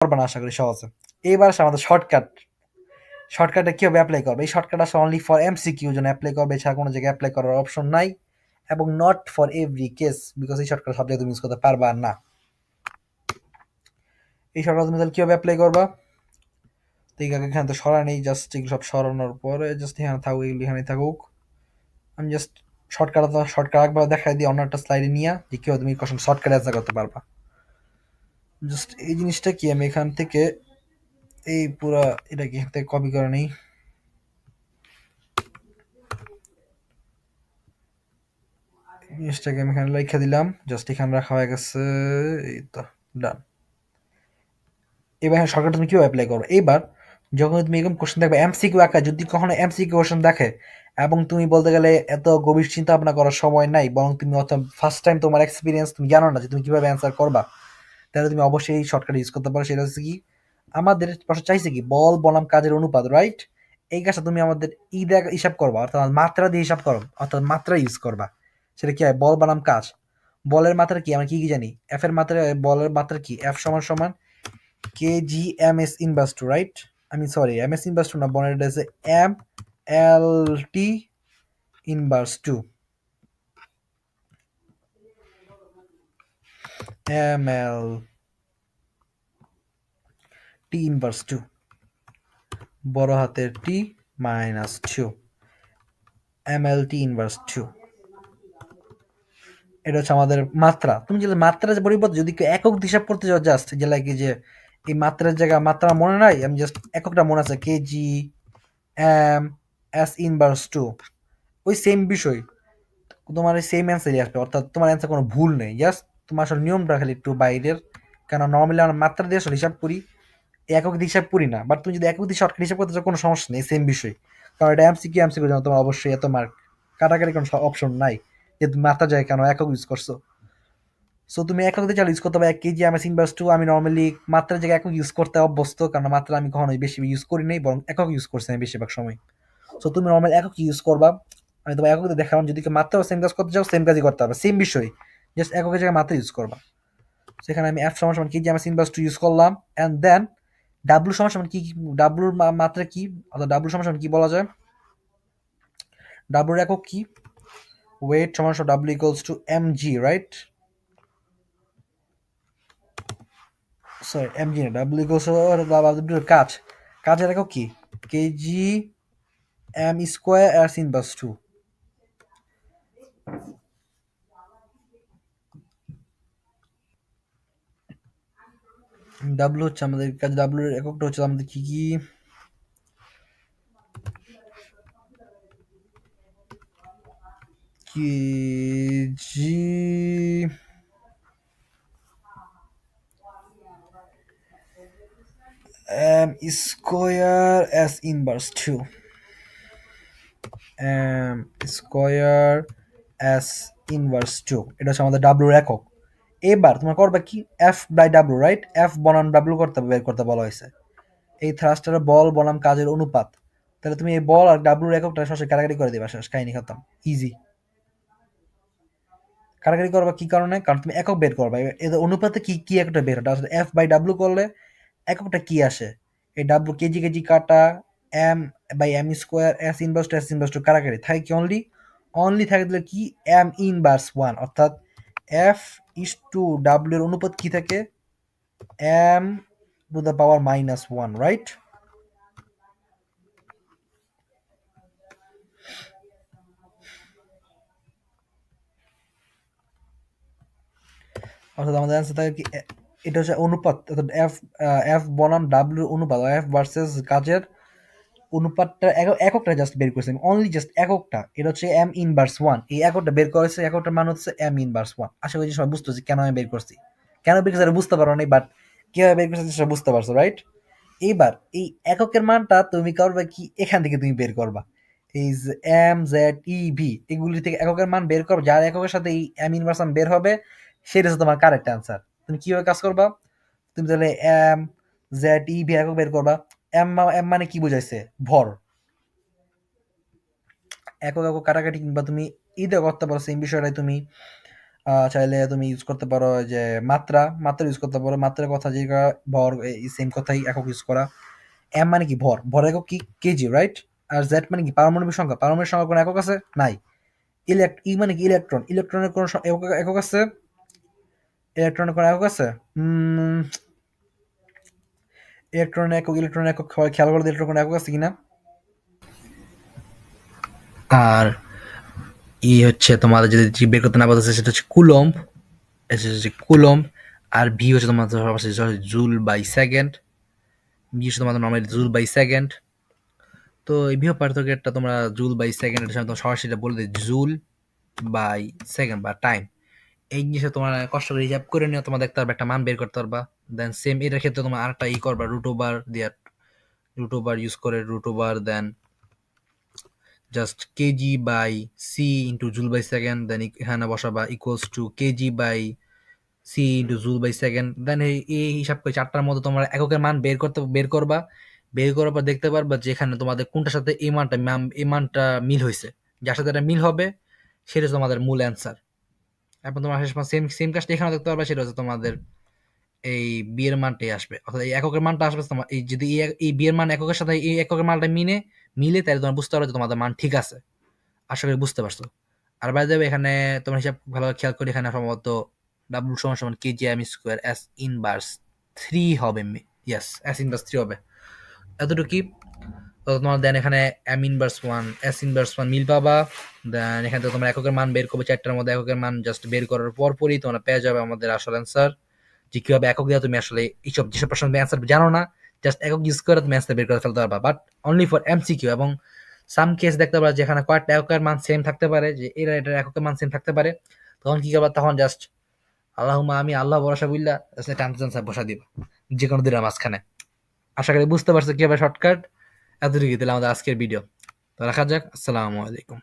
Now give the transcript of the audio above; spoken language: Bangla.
পারবা না আশা করি সহজে। এইবার আসে আমাদের শর্টকাট। শর্টকাটে কিভাবে অ্যাপ্লাই করবে? এই শর্টকাট আসলে অনলি ফর এমসিকিউ জন্য অ্যাপ্লাই করবে, এছাড়া কোনো জায়গায় অ্যাপ্লাই করার অপশন নাই, এবং not for every case, because এই শর্টকাট সব জায়গায় তুমি ইউজ করতে পারবা না। এই শর্টকাট তুমি তাহলে কিভাবে অ্যাপ্লাই করবা? তো এখানে তো সরা নেই, জাস্ট এগুলো সব সরানোর পরে জাস্ট এখানে থাকুক, এগুলো এখানে থাকুক। আমি জাস্ট শর্টকাট একবার দেখাই দিই অন্য একটা স্লাইডে নিয়ে, যে কিভাবে তুমি কোশ্চেন শর্টকাট অ্যান্সার করতে পারবা। জাস্ট এই জিনিসটা কি আমি এখান থেকে এই পুরা এটা কি এখান থেকে কপি করে নেই। জিনিসটাকে আমি এখানে লিখে দিলাম, জাস্ট এখানে রাখা হয়ে গেছে। এই তো ডান। এবার শর্টকাট তুমি কিভাবে অ্যাপ্লাই করো? এইবার যখন তুমি এরকম কোশ্চেন দেখবে এমসিকিউ আকার, যদি কখনো এমসিকিউ কোশ্চেন দেখে এবং তুমি বলতে গেলে এত গভীর চিন্তা ভাবনা করার সময় নাই, বরং তুমি অত ফার্স্ট টাইম তোমার এক্সপিরিয়েন্স তুমি জানো না যে তুমি কিভাবে অ্যান্সার করবা, তাহলে তুমি অবশ্যই এই শর্টকাট ইউজ করতে পারো। সেটা হচ্ছে কি, আমাদের প্রশ্ন চাইছে কি বল বনাম কাজের অনুপাত, রাইট? এই কাজটা তুমি আমাদের হিসাব করবা, অর্থাৎ মাত্রা দিয়ে হিসাব করো, অর্থাৎ মাত্রা ইউজ করবা। সেটা কি হয়? বল বনাম কাজ। বলের মাত্রা কি আমরা কি কি জানি? এফ এর মাত্রা, বলের মাত্রা কি? এফ সমান সমান kg M S inverse two, right? আমি sorry, M S inverse two না, বনের এটা হচ্ছে M L T inverse two, M L T inverse two, বড় হাতের T minus two, M L T inverse two. এটা হচ্ছে আমাদের মাত্রা। তুমি যদি মাত্রার যে পরিবর্তে যদি কেউ একক হিসাব করতে চাও, জাস্ট যে লাগে যে এই মাত্রার জায়গা মাত্রা মনে নাই, আমি জাস্ট এককটা মনে আছে, kg M S inverse two, ওই সেম বিষয়, তোমার সেম অ্যান্সারই আসবে, অর্থাৎ তোমার অ্যান্সার কোনো ভুল নেই। জাস্ট তোমার আসলে নিয়মটা খালি একটু বাইরের, কেন নর্মালি আমরা মাত্রা দিয়ে আসলে হিসাব করি, একক দিয়ে হিসাব করি না। বাট তুমি যদি একক দিয়ে শর্টকাট হিসাব করতে চাও, কোনো সমস্যা নেই, সেম বিষয়। কারণ এটা এমসিকিউ এমসিকিউ জন্য তোমার অবশ্যই এত মার্ক কাটাকাটি কোনো অপশন নাই যে তুমি মাত্রা যায় কেন একক ইউজ করছো। সো তুমি একক দিয়ে চালু ইউজ করতে হবে, 1 কেজি আমি ইনভার্স টু, আমি নর্মালি মাত্রার জায়গায় একক ইউজ করতে অভ্যস্ত, কারণ মাত্রা আমি কখনোই বেশি ইউজ করি নাই, বরং একক ইউজ করছি আমি বেশিরভাগ সময়। সো তুমি নর্মাল একক ইউজ করবা। আমি তোমার একক দেখালাম, যদি কেউ মাত্রাও সেম কাজ করতে চাও, সেম কাজই করতে হবে, সেম বিষয়, জাস্ট এককের জায়গায় মাত্রা ইউজ করবা। সেখানে আমি এফ সমান সমান কেজি আমি ইনভার্স টু ইউজ করলাম, অ্যান্ড দেন ডাব্লু সমান সমান কি, ডাব্লুর মাত্রা কি, অর্থাৎ ডাব্লু সমান সমান কি বলা যায়? ডাব্লুর একক কি? ওয়েট সমান সমান W equals to m g, right? Sorry, m g না, ডাব্লু ইকুয়ালস টু কাজ, কাজের একক কি? কেজি এম স্কোয়ার আর ইনভার্স টু। ডাব্লু হচ্ছে আমাদের কাজ, ডাব্লুর এককটা হচ্ছে আমাদের কি কি? Kg m square s inverse two, m square s inverse two, এটা হচ্ছে আমাদের ডাব্লুর একক। এবার তোমার করবে কি, F by W, right? F বনাম ডাব্লু করতে বের করতে বলা হয়েছে, এই থ্রাস্টার বল বনাম কাজের অনুপাত। তাহলে তুমি এই বল আর ডাব্লুর এককটা সরাসরি কাটাকাটি করে দিবা, শেষ কাহিনী খতম, ইজি। কাটাকাটি করবা কি কারণে? কারণ তুমি একক বের করবা, এদের অনুপাতে কি কি একটা বের হয়, আসলে এফ বাই ডাব্লু করলে এককটা কি আসে? এই ডাব্লু কেজি কেজি কাটা, m by m square, s inverse two কাটাকাটি থাকে কি, অনলি অনলি থাকে দিলে কি, এম ইনভার্স ওয়ান, অর্থাৎ এফ ইস টু ডাব্লিউ এর অনুপাত কি থাকে? M to the power minus one, right? অর্থাৎ আমাদের অ্যান্সার থাকে কি, এটা হচ্ছে অনুপাত, অর্থাৎ এফ, এফ বনাম ডাব্লিউর অনুপাত, এফ ভার্সেস কাজের অনুপাতটা এককটা জাস্ট বের করেছে, অনলি জাস্ট এককটা, এটা হচ্ছে এম ইনভার্স ওয়ান, এই এককটা বের করেছে, এককটার মান হচ্ছে এম ইনভার্স ওয়ান। আশা করি সবাই বুঝতেছি কেন আমি বের করছি, কেন বের করছি বুঝতে পারো নাই, বাট কিভাবে বের করছি সেটা বুঝতে পারছো, রাইট? এইবার এই এককের মানটা তুমি করবে কি, এখান থেকে তুমি বের করবা, এই যে এম জেড ই ভি, এগুলি থেকে এককের মান বের করবে, যার এককের সাথে এই এম ইনভার্স বের হবে, সেটা হচ্ছে তোমার কারেক্ট অ্যান্সার। তুমি কিভাবে কাজ করবা? তুমি তাহলে এম জেড ই ভি একক বের করবা। এম এম মানে কি বুঝাইছে? ভর। একক একক কাটাকাটি কিংবা তুমি ঈদে করতে পারো, সেম বিষয়টাই তুমি চাইলে তুমি ইউজ করতে পারো যে মাত্রা ইউজ করতে পারো। মাত্রার কথা যেটা ভর এই সেম কথাই একক ইউজ করা। এম মানে কি ভর, ভর একক কি কেজি, রাইট? আর জেড মানে কি পারমাণবিক সংখ্যা, পারমাণবিক সংখ্যা কোনো একক আছে? নাই। ই মানে কি ইলেকট্রন, ইলেকট্রনের কোনো একক আছে? ইলেকট্রনের কোনো একক আছে? ইলেকট্রনের একক খেয়াল করে ইলেকট্রন কোনো একক আছে কিনা। আর হচ্ছে তোমাদের যদি বের করতে না পারতেছে সেটা হচ্ছে কুলম্ব, এটা হচ্ছে কুলম্ব। আর ভি হচ্ছে তোমাদের জুল বাই সেকেন্ড, ভি হচ্ছে তোমাদের নর্মালি জুল বাই সেকেন্ড। তো এই বিভব পার্থক্যটা তোমরা জুল বাই সেকেন্ড এর সাথে তোমরা সরাসরি বলে দিই জুল বাই সেকেন্ড বা টাইম। এই জিনিসটা তোমরা কষ্ট করে হিসাব করে নিও, তোমরা দেখতে পারবে একটা মান বের করতে পারবা। দেন সেম এটার ক্ষেত্রে তোমরা আরেকটা করবা, রুট ওভার দিয়ে, রুট ওভার ইউজ করে root over then just kg by C into joule by second, then এখানে বসাবা equals to kg by C into joule by second. Then এই হিসাব করে চারটার মধ্যে তোমরা এককের মান বের করবা। বের করার পর দেখতে পারবা যেখানে তোমাদের কোনটার সাথে এই মানটা মিল হয়েছে, যার সাথে এটা মিল হবে সেটা হচ্ছে তোমাদের মূল অ্যান্সার। এখন তোমার সেম সেম কাজটা এখানে দেখতে পারবা, সেটা হচ্ছে তোমাদের এই বিয়ের মানটাই আসবে, অর্থাৎ এই এককের মানটা আসবে তোমার এই যদি এই বিয়ের মান এককের সাথে এই এককের মানটা মিলে তাহলে তোমার বুঝতে পারবে যে তোমাদের মান ঠিক আছে। আশা করি বুঝতে পারছো। আর বাই দেবে এখানে তোমার হিসাব ভালো খেয়াল করি, এখানে সম্ভবত ডাব্লু সমান সমান kg m square s inverse 3 হবে। ইয়েস, এস ইনভার্স 3 হবে। এতটুকু কি? তো তোমার দেন এখানে এম ইনভার্স 1 এস ইনভার্স 1 মিল পাবা। দেন এখানে তো তোমরা এককের মান বের করবে, চারটার মধ্যে এককের মান জাস্ট বের করার পরই তোমরা পেয়ে যাবে আমাদের আসল অ্যান্সার। যে কিভাবে একক দিয়ে তুমি আসলে এইসব যেসব প্রশ্ন তুমি অ্যান্সার জানো না, জাস্ট একক ইউজ করে তুমি অ্যান্সার বের করে ফেলতে পারবা, বাট অনলি ফর এমসিকিউ। এবং সাম কেস দেখতে পারবা যেখানে কয়েকটা এককের মান সেম থাকতে পারে, যে এটার এককের মান সেম থাকতে পারে, তখন কি করবা, তখন জাস্ট আল্লাহুম্মা আমি আল্লাহ ভরসা বললা আনসার বসা দিবা যে কোনো দিনের মাঝখানে। আশা করি বুঝতে পারছো কিভাবে শর্টকাট। এতটুকু দিলাম আমাদের আজকের ভিডিও। তো রাখা যাক। আসসালামু আলাইকুম।